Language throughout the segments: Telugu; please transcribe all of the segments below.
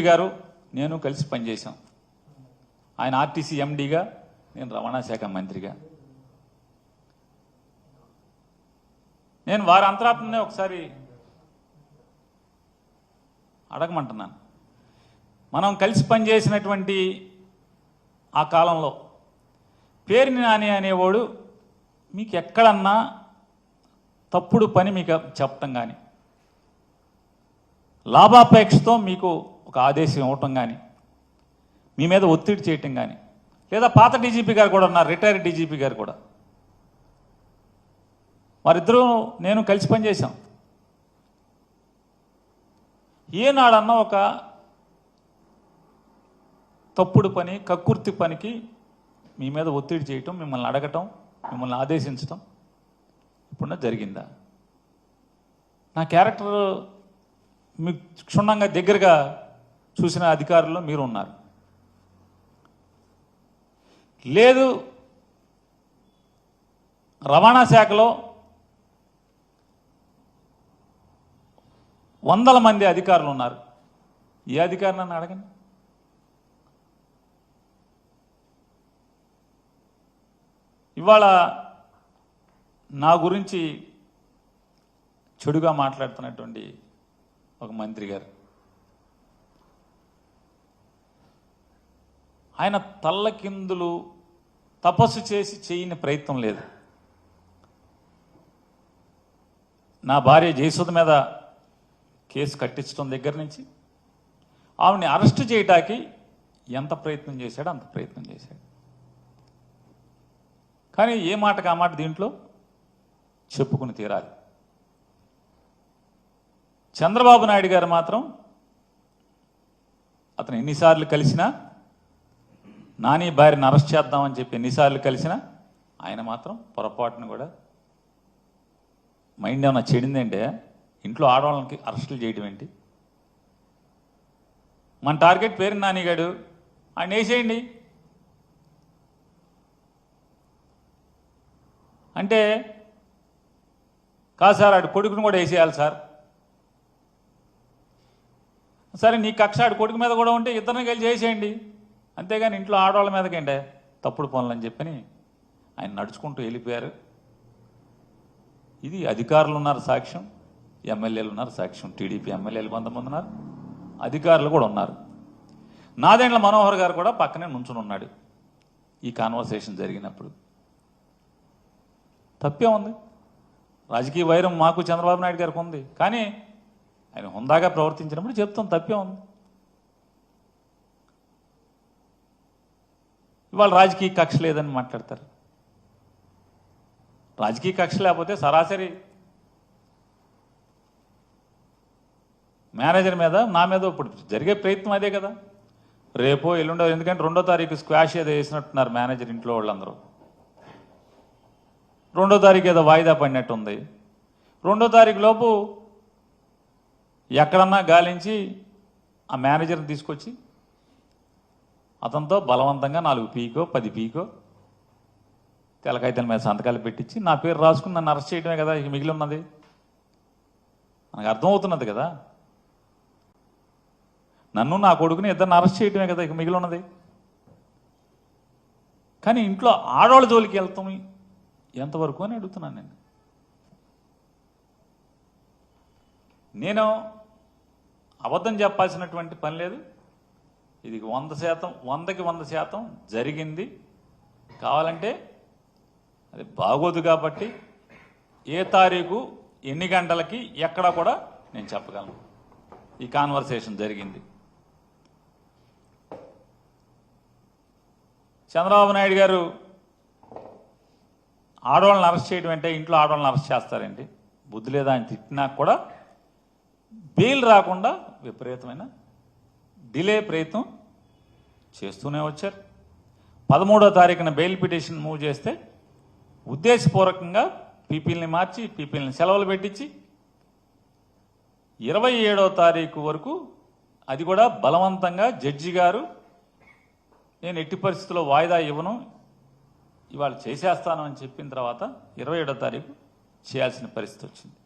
గారు నేను కలిసి పనిచేశాం. ఆయన ఆర్టీసీ ఎండీగా, నేను రవాణా శాఖ మంత్రిగా. నేను వారి అంతరాత్మనే ఒకసారి అడగమంటున్నాను. మనం కలిసి పనిచేసినటువంటి ఆ కాలంలో పేరుని నాని అనేవాడు మీకు ఎక్కడన్నా తప్పుడు పని మీకు చెప్పటం కానీ, లాభాపేక్షతో మీకు ఒక ఆదేశం ఇవ్వటం కానీ, మీ మీద ఒత్తిడి చేయటం కానీ, లేదా పాత డీజీపీ గారు కూడా ఉన్నారు, రిటైర్డ్ డీజీపీ గారు కూడా, వారిద్దరూ నేను కలిసి పనిచేశాం. ఏనాడన్నా ఒక తప్పుడు పని, కక్కుర్తి పనికి మీ మీద ఒత్తిడి చేయటం, మిమ్మల్ని అడగటం, మిమ్మల్ని ఆదేశించటం ఇప్పుడున్న జరిగిందా? నా క్యారెక్టర్ మీకు క్షుణ్ణంగా దగ్గరగా చూసిన అధికారుల్లో మీరు ఉన్నారు. లేదు, రవాణా శాఖలో వందల మంది అధికారులు ఉన్నారు. ఏ అధికారి నన్ను అడగండి. ఇవాళ నా గురించి చెడుగా మాట్లాడుతున్నటువంటి ఒక మంత్రి గారు, ఆయన తల్లకిందులు తపస్సు చేసి చేయని ప్రయత్నం లేదు. నా భార్య జయసుధ మీద కేసు కట్టించడం దగ్గర నుంచి ఆవిడని అరెస్ట్ చేయడానికి ఎంత ప్రయత్నం చేశాడో అంత ప్రయత్నం చేశాడు. కానీ ఏ మాటకు ఆ మాట దీంట్లో చెప్పుకుని తీరాలి. చంద్రబాబు నాయుడు గారు మాత్రం అతను ఎన్నిసార్లు కలిసినా, నాని భార్యను అరెస్ట్ చేద్దామని చెప్పి ఎన్నిసార్లు కలిసినా ఆయన మాత్రం పొరపాటును కూడా మైండ్ ఏమన్నా చెడిందంటే ఇంట్లో ఆడవాళ్ళకి అరెస్టులు చేయడం ఏంటి? మన టార్గెట్ పేరు నానిగాడు, ఆయన వేసేయండి అంటే, కాదు సార్ ఆడు కొడుకును కూడా వేసేయాలి సార్. సరే నీ కక్ష ఆడు కొడుకు మీద కూడా ఉంటే ఇద్దరిని కలిసి చేసేయండి, అంతేగాని ఇంట్లో ఆడవాళ్ళ మీదకేంటే తప్పుడు పనులు అని చెప్పని ఆయన నడుచుకుంటూ వెళ్ళిపోయారు. ఇది అధికారులు ఉన్నారు సాక్ష్యం, ఎమ్మెల్యేలు ఉన్నారు సాక్ష్యం. టీడీపీ ఎమ్మెల్యేలు కొంతమంది ఉన్నారు, అధికారులు కూడా ఉన్నారు. నాదెండ్ల మనోహర్ గారు కూడా పక్కనే నుంచుని ఉన్నాడు ఈ కాన్వర్సేషన్ జరిగినప్పుడు. తప్పే ఉంది. రాజకీయ వైరం మాకు చంద్రబాబు నాయుడు గారికి ఉంది, కానీ ఆయన హుందాగా ప్రవర్తించినప్పుడు చెప్తాం తప్పే ఉంది. ఇవాళ రాజకీయ కక్ష లేదని మాట్లాడతారు. రాజకీయ కక్ష లేకపోతే సరాసరి మేనేజర్ మీద, నా మీద ఇప్పుడు జరిగే ప్రయత్నం అదే కదా. రేపో ఎల్లుండో, ఎందుకంటే 2వ తారీఖు స్క్వాష్ ఏదో వేసినట్టున్నారు మేనేజర్ ఇంట్లో వాళ్ళందరూ. 2వ తారీఖు ఏదో వాయిదా పడినట్టు ఉంది. 2వ తారీఖు లోపు ఎక్కడన్నా గాలించి ఆ మేనేజర్ని తీసుకొచ్చి అతనితో బలవంతంగా 4 పీకో 10 పీకో తెలకాయితల మీద సంతకాలు పెట్టించి నా పేరు రాసుకుని నన్ను అరెస్ట్ చేయడమే కదా ఇక మిగిలి ఉన్నది. మనకు అర్థమవుతున్నది కదా, నన్ను నా కొడుకుని ఇద్దరిని అరెస్ట్ చేయడమే కదా ఇక మిగిలి ఉన్నది. కానీ ఇంట్లో ఆడవాళ్ళ జోలికి వెళ్తాం ఎంతవరకు అని అడుగుతున్నాను నేను అబద్ధం చెప్పాల్సినటువంటి పని లేదు. ఇది 100%, 100కి 100% జరిగింది. కావాలంటే అది బాగోదు కాబట్టి ఏ తారీఖు ఎన్ని గంటలకి ఎక్కడ కూడా నేను చెప్పగలను. ఈ కాన్వర్సేషన్ జరిగింది. చంద్రబాబు నాయుడు గారు ఆడవాళ్ళని అరెస్ట్ చేయడం అంటే ఇంట్లో ఆడవాళ్ళని అరెస్ట్ చేస్తారండి, బుద్ధి లేదా అని తిట్టినా కూడా బెయిల్ రాకుండా విపరీతమైన డిలే ప్రయత్నం చేస్తూనే వచ్చారు. 13వ తారీఖున బెయిల్ పిటిషన్ మూవ్ చేస్తే ఉద్దేశపూర్వకంగా పీపీలని మార్చి, పీపీలని సెలవులు పెట్టించి 27వ తారీఖు వరకు, అది కూడా బలవంతంగా జడ్జి గారు నేను ఎట్టి పరిస్థితుల్లో వాయిదా ఇవ్వను, ఇవాళ చేసేస్తాను అని చెప్పిన తర్వాత 27వ తారీఖు చేయాల్సిన పరిస్థితి వచ్చింది.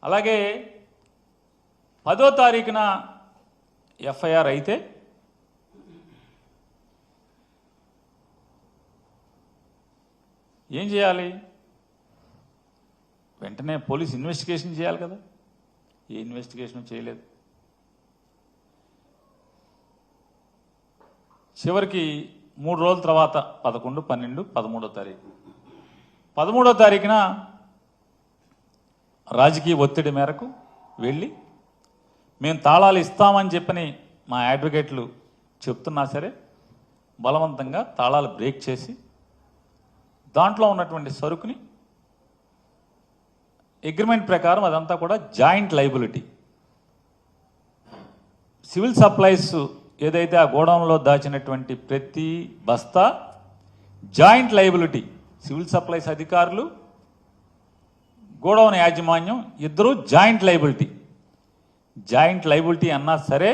అలాగే 10వ తారీఖున ఎఫ్ఐఆర్ అయితే ఏం చేయాలి? వెంటనే పోలీస్ ఇన్వెస్టిగేషన్ చేయాలి కదా. ఏ ఇన్వెస్టిగేషన్ చేయలేదు. చివరికి 3 రోజుల తర్వాత 11, 12, 13వ తారీఖు 13వ తారీఖున రాజకీయ ఒత్తిడి మేరకు వెళ్ళి మేము తాళాలు ఇస్తామని చెప్పని మా అడ్వకేట్లు చెప్తున్నా సరే బలవంతంగా తాళాలు బ్రేక్ చేసి దాంట్లో ఉన్నటువంటి సరుకుని అగ్రిమెంట్ ప్రకారం అదంతా కూడా జాయింట్ లైబిలిటీ. సివిల్ సప్లైస్ ఏదైతే ఆ గోడౌన్లో దాచినటువంటి ప్రతి బస్తా జాయింట్ లైబిలిటీ. సివిల్ సప్లైస్ అధికారులు, గోడౌన్ యాజమాన్యం ఇద్దరు జాయింట్ లైబిలిటీ. జాయింట్ లైబిలిటీ అన్నా సరే,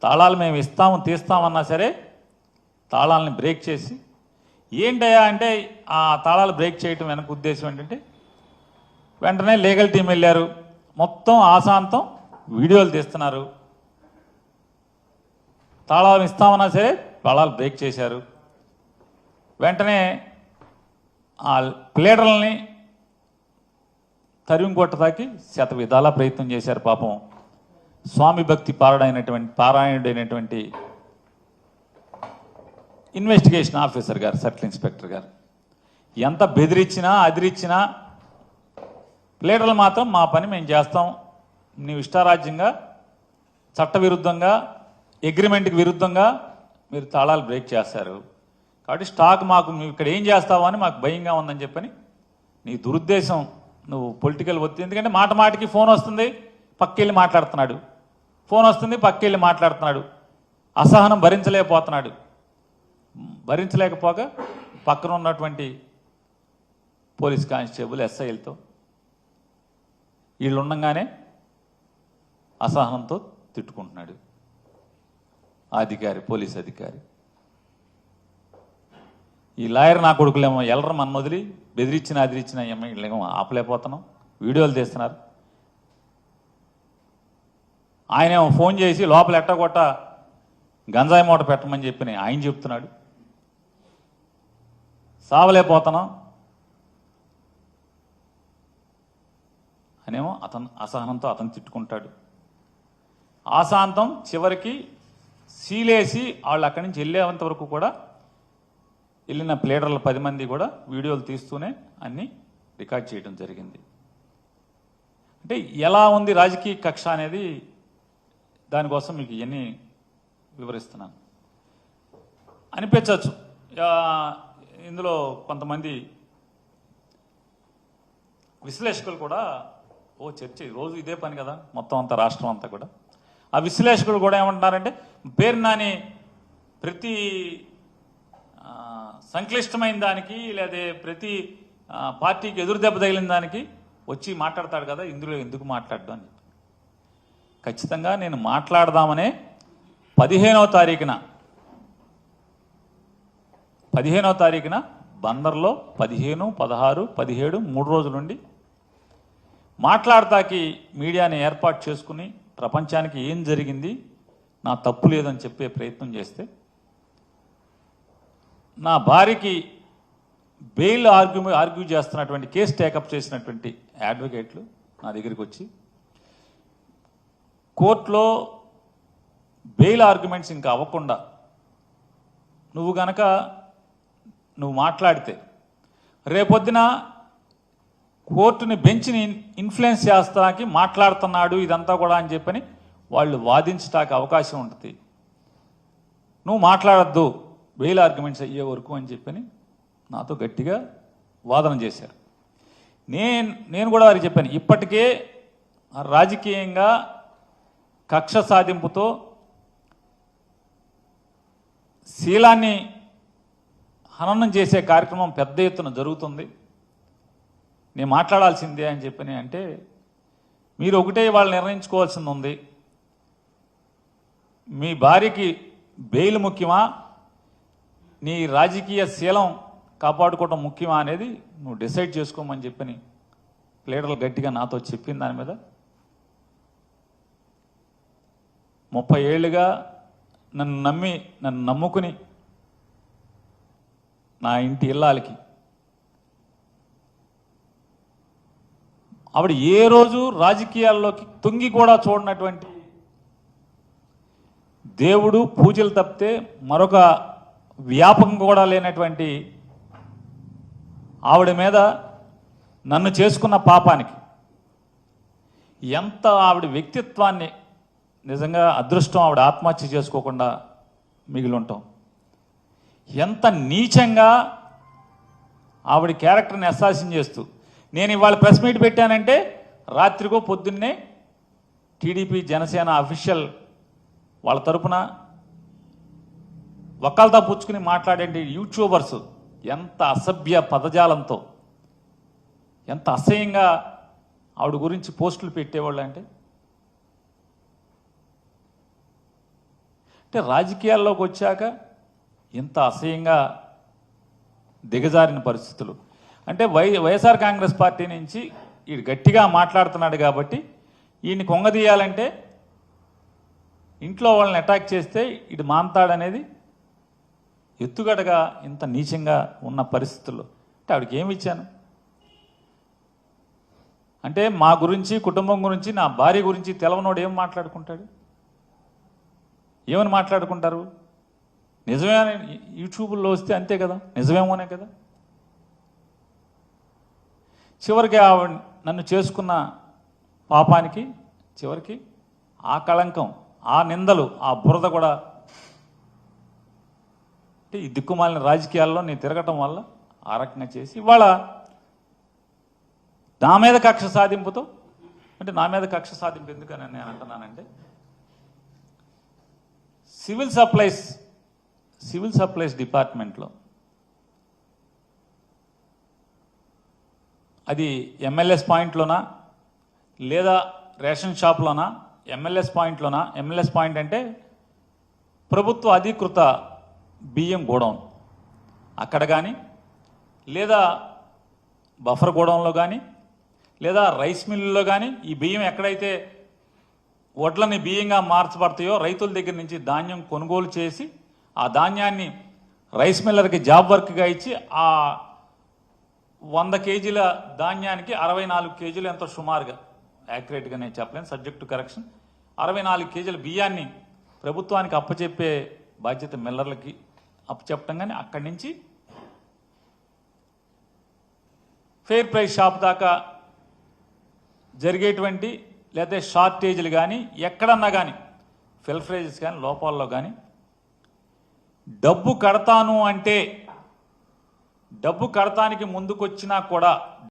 తాళాలు మేము ఇస్తాము తీస్తామన్నా సరే తాళాలని బ్రేక్ చేసి, ఏంటయ్యా అంటే ఆ తాళాలు బ్రేక్ చేయటం వెనక ఉద్దేశం ఏంటంటే, వెంటనే లీగల్ టీం వెళ్ళారు, మొత్తం ఆశాంతం వీడియోలు తీస్తున్నారు. తాళాలు ఇస్తామన్నా సరే తాళాలు బ్రేక్ చేశారు. వెంటనే ఆ ప్లేడర్లని తరిమి కొట్టడానికి శత విధాలా ప్రయత్నం చేశారు. పాపం స్వామి భక్తి పారాయణుడైనటువంటి ఇన్వెస్టిగేషన్ ఆఫీసర్ గారు, సర్కిల్ ఇన్స్పెక్టర్ గారు ఎంత బెదిరించినా అదిరించినా ప్లేడర్లు మాత్రం మా పని మేము చేస్తాం, నీవు ఇష్టారాజ్యంగా చట్టవిరుద్ధంగా అగ్రిమెంట్కి విరుద్ధంగా మీరు తాళాలు బ్రేక్ చేస్తారు కాబట్టి స్టాక్ మాకు నువ్వు ఇక్కడ ఏం చేస్తావు అని మాకు భయంగా ఉందని చెప్పని నీ దురుద్దేశం, నువ్వు పొలిటికల్ ఒత్తిడి. ఎందుకంటే మాట మాటికి ఫోన్ వస్తుంది, పక్కెళ్ళి మాట్లాడుతున్నాడు, ఫోన్ వస్తుంది పక్కెళ్ళి మాట్లాడుతున్నాడు, అసహనం భరించలేకపోతున్నాడు. భరించలేకపోక పక్కన ఉన్నటువంటి పోలీస్ కానిస్టేబుల్ ఎస్ఐలతో వీళ్ళు ఉండగానే అసహనంతో తిట్టుకుంటున్నాడు ఆ అధికారి, పోలీస్ అధికారి. ఈ లాయర్ నా కొడుకులేమో ఎల్లరు మన వదిలి బెదిరించిన అదిరించిన వీళ్ళేమో ఆపలేకపోతున్నాం, వీడియోలు తీస్తున్నారు. ఆయనేమో ఫోన్ చేసి లోపల ఎట్టగొట్ట గంజాయి మూట పెట్టమని చెప్పి ఆయన చెప్తున్నాడు. సావలేకపోతున్నాం అనేమో అతను అసహనంతో అతను తిట్టుకుంటాడు. ఆశాంతం చివరికి సీలేసి వాళ్ళు అక్కడి నుంచి వెళ్ళేంత వరకు కూడా వెళ్ళిన ప్లేడర్ల 10 మంది కూడా వీడియోలు తీస్తూనే అన్నీ రికార్డ్ చేయడం జరిగింది. అంటే ఎలా ఉంది రాజకీయ కక్ష అనేది దానికోసం మీకు ఇవన్నీ వివరిస్తున్నాను. అనిపించవచ్చు ఇందులో కొంతమంది విశ్లేషకులు కూడా చర్చ రోజు ఇదే పని కదా మొత్తం అంతా రాష్ట్రం అంతా కూడా. ఆ విశ్లేషకులు కూడా ఏమంటున్నారంటే, పేరు నాని ప్రతి సంక్లిష్టమైన దానికి లేదా ప్రతి పార్టీకి ఎదురు దెబ్బ తగిలిన దానికి వచ్చి మాట్లాడతాడు కదా, ఇందులో ఎందుకు మాట్లాడడం అని. ఖచ్చితంగా నేను మాట్లాడదామనే 15వ తారీఖున బందర్లో 15, 16, 17 3 రోజుల నుండి మాట్లాడతాకి మీడియాని ఏర్పాటు చేసుకుని ప్రపంచానికి ఏం జరిగింది, నా తప్పు లేదని చెప్పే ప్రయత్నం చేస్తే, నా భార్యకి బెయిల్ ఆర్గ్యూ చేస్తున్నటువంటి కేసు టేకప్ చేసినటువంటి అడ్వకేట్లు నా దగ్గరికి వచ్చి కోర్టులో బెయిల్ ఆర్గ్యుమెంట్స్ ఇంకా అవ్వకుండా నువ్వు మాట్లాడితే రేపొద్దున కోర్టుని బెంచ్ని ఇన్ఫ్లుయెన్స్ చేస్తానికి మాట్లాడుతున్నాడు ఇదంతా కూడా అని చెప్పని వాళ్ళు వాదించడానికి అవకాశం ఉంటుంది. నువ్వు మాట్లాడద్దు బెయిల్ ఆర్గ్యుమెంట్స్ అయ్యే వరకు అని చెప్పని నాతో గట్టిగా వాదన చేశారు. నేను కూడా వారికి చెప్పాను, ఇప్పటికే రాజకీయంగా కక్ష సాధింపుతో శీలాన్ని హననం చేసే కార్యక్రమం పెద్ద ఎత్తున జరుగుతుంది, నేను మాట్లాడాల్సిందే అని చెప్పని అంటే, మీరు ఒకటే వాళ్ళు నిర్ణయించుకోవాల్సింది ఉంది, మీ భార్యకి బెయిల్ ముఖ్యమా, నీ రాజకీయ శీలం కాపాడుకోవటం ముఖ్యమా అనేది నువ్వు డిసైడ్ చేసుకోమని చెప్పని లీడర్లు గట్టిగా నాతో చెప్పిన దాని మీద 30 ఏళ్ళుగా నన్ను నమ్ముకుని నా ఇంటి ఇల్లాలకి ఆవిడ ఏ రోజు రాజకీయాల్లోకి తొంగి కూడా చూడనటువంటి దేవుడు పూజలు తప్పితే మరొక వ్యాపకం కూడా లేనటువంటి ఆవిడ మీద నన్ను చేసుకున్న పాపానికి ఎంత ఆవిడ వ్యక్తిత్వాన్ని నిజంగా అదృష్టం ఆవిడ ఆత్మహత్య చేసుకోకుండా మిగిలి ఉంటాం. ఎంత నీచంగా ఆవిడ క్యారెక్టర్ని అసాసిన్ చేస్తూ నేను ఇవాళ ప్రెస్ మీట్ పెట్టానంటే రాత్రికో పొద్దున్నే టీడీపీ జనసేన అఫీషియల్ వాళ్ళ తరపున వకాల్తా పుచ్చుకుని మాట్లాడే యూట్యూబర్స్ ఎంత అసభ్య పదజాలంతో ఎంత అసహ్యంగా ఆవిడ గురించి పోస్టులు పెట్టేవాళ్ళు అంటే రాజకీయాల్లోకి వచ్చాక ఇంత అసహ్యంగా దిగజారిన పరిస్థితులు. అంటే వైఎస్ఆర్ కాంగ్రెస్ పార్టీ నుంచి ఈడు గట్టిగా మాట్లాడుతున్నాడు కాబట్టి ఈయన్ని కొంగదీయాలంటే ఇంట్లో వాళ్ళని అటాక్ చేస్తే ఇటు మాంతాడనేది ఎత్తుగడగా ఇంత నీచంగా ఉన్న పరిస్థితుల్లో అంటే ఆవిడకి ఏమి ఇచ్చాను అంటే మా గురించి కుటుంబం గురించి నా భార్య గురించి తెలవనోడు ఏం మాట్లాడుకుంటాడు, ఏమని మాట్లాడుకుంటారు? నిజమే యూట్యూబ్లో వస్తే అంతే కదా, నిజమేమోనే కదా. చివరికి నన్ను చేసుకున్న పాపానికి చివరికి ఆ కళంకం, ఆ నిందలు, ఆ బురద కూడా అంటే ఈ దిక్కుమాలిన రాజకీయాల్లో నేను తిరగటం వల్ల ఆ రకంగా చేసి ఇవాళ నా మీద కక్ష సాధింపుతో అంటే నా మీద కక్ష సాధింపు ఎందుకని నేను అంటున్నానంటే సివిల్ సప్లైస్ డిపార్ట్మెంట్లో అది ఎంఎల్ఎస్ పాయింట్లోనా లేదా రేషన్ షాప్లోనా ఎంఎల్ఎస్ పాయింట్ అంటే ప్రభుత్వ అధీకృత బియ్యం గోడౌన్ అక్కడ కానీ లేదా బఫర్ గోడౌన్లో కానీ లేదా రైస్ మిల్లులో కానీ ఈ బియ్యం ఎక్కడైతే వడ్లని బియ్యంగా మార్చబడతాయో రైతుల దగ్గర నుంచి ధాన్యం కొనుగోలు చేసి ఆ ధాన్యాన్ని రైస్ మిల్లర్కి జాబ్ వర్క్గా ఇచ్చి ఆ 100 కేజీల ధాన్యానికి 64 కేజీలు ఎంతో సుమారుగా యాక్యురేట్గా నేను చెప్పలేను, సబ్జెక్ట్ టు కరెక్షన్, 64 కేజీల బియ్యాన్ని ప్రభుత్వానికి అప్పచెప్పే బాధ్యత మిల్లర్లకి అప్పచెప్పటం. కానీ అక్కడి నుంచి ఫెయిర్ ప్రైస్ షాప్ దాకా జరిగేటువంటి లేదా షార్టేజీలు కానీ ఎక్కడన్నా కానీ ఫిల్ఫ్రేజెస్ కానీ లోపాల్లో కానీ డబ్బు కడతాను అంటే డబ్బు కడతానికి ముందుకొచ్చినా కూడా